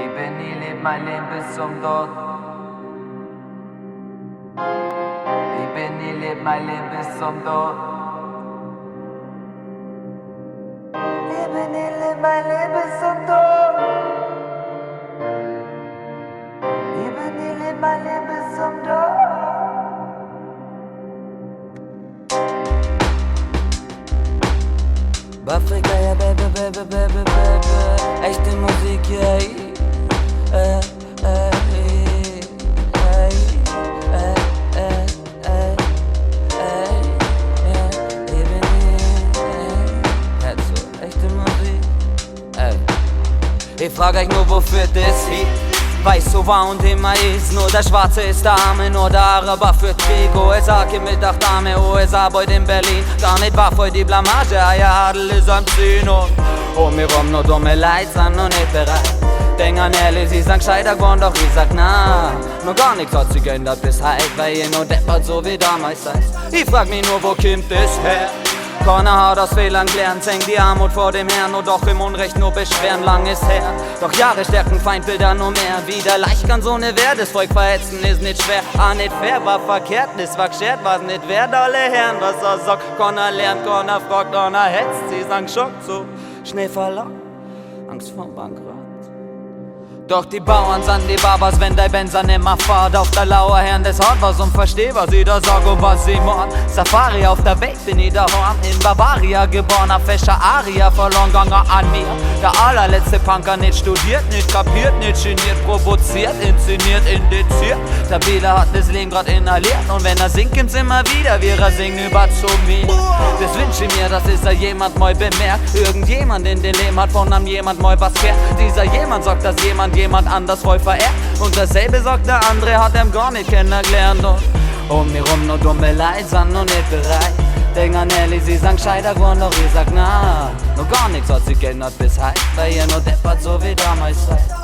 Ich bin nie, leb mein Leben bis zum Tod. Ich bin nie, leb mein Leben bis zum Tod. Ich bin nie, leb mein Leben bis zum Tod. Ich bin nie, leb mein Leben bis zum Tod. Afrika, ja, baby, baby, baby, baby. Echte Musik, yeah. Ich frag euch nur, wofür das hier weiß so war und immer ist. Nur der Schwarze ist der Arme, nur der Araber für Krieg. USA geht mit Dame, USA beut in Berlin. Gar nicht wahr voll die Blamage, ja, Adel ist am Ziehen. Und mir rum nur dumme Leid, sind noch nicht bereit. Denk an ehrlich, sie sagen gescheiter geworden, doch ich sag na. Nur gar nichts hat sich geändert bis heute, weil ihr nur deppert so wie damals seid. Ich frag mich nur, wo kommt das her? Keiner hat aus Fehlern gelernt, hängt die Armut vor dem Herrn und doch im Unrecht nur beschweren, lang ist her. Doch Jahre stärken Feindbilder nur mehr. Wieder leicht kann so ne Wehr, das Volk verhetzen ist nicht schwer. Nicht fair, war verkehrt, das war geschert, was nicht wert, alle Herren, was er sagt. Keiner lernt, keiner fragt, keiner hetzt, sie sagen Schock, so schnell verloren, Angst vor Bankrott. Doch die Bauern sind die Babas, wenn der Benzer nimmer fahrt. Auf der Lauer Herren des Hort was und versteh, was ich da sag und was sie mord. Safari auf der Welt bin ich daheim, in Bavaria geboren, a fescher Aria verloren gegangen an mir. Der allerletzte Punker nicht studiert, nicht kapiert, nicht geniert, provoziert, inszeniert, indiziert. Der Bieler hat das Leben grad inhaliert und wenn er singt, kommt's immer wieder, wie er singen über zu mir. Das wünsch ich mir, dass ist er jemand mal bemerkt. Irgendjemand in den Leben hat von einem jemand mal was gehört. Dieser jemand sagt, dass jemand anders voll verehrt. Und dasselbe sagt der andere, hat ihm gar nicht kennengelernt. Und um mir rum nur dumme Leid, sind noch nicht bereit. Denk an Ellie, sie sagen gescheiter geworden, doch ich sag na. Nur gar nichts hat sich geändert bis heute, weil ihr nur deppert so wie damals seid.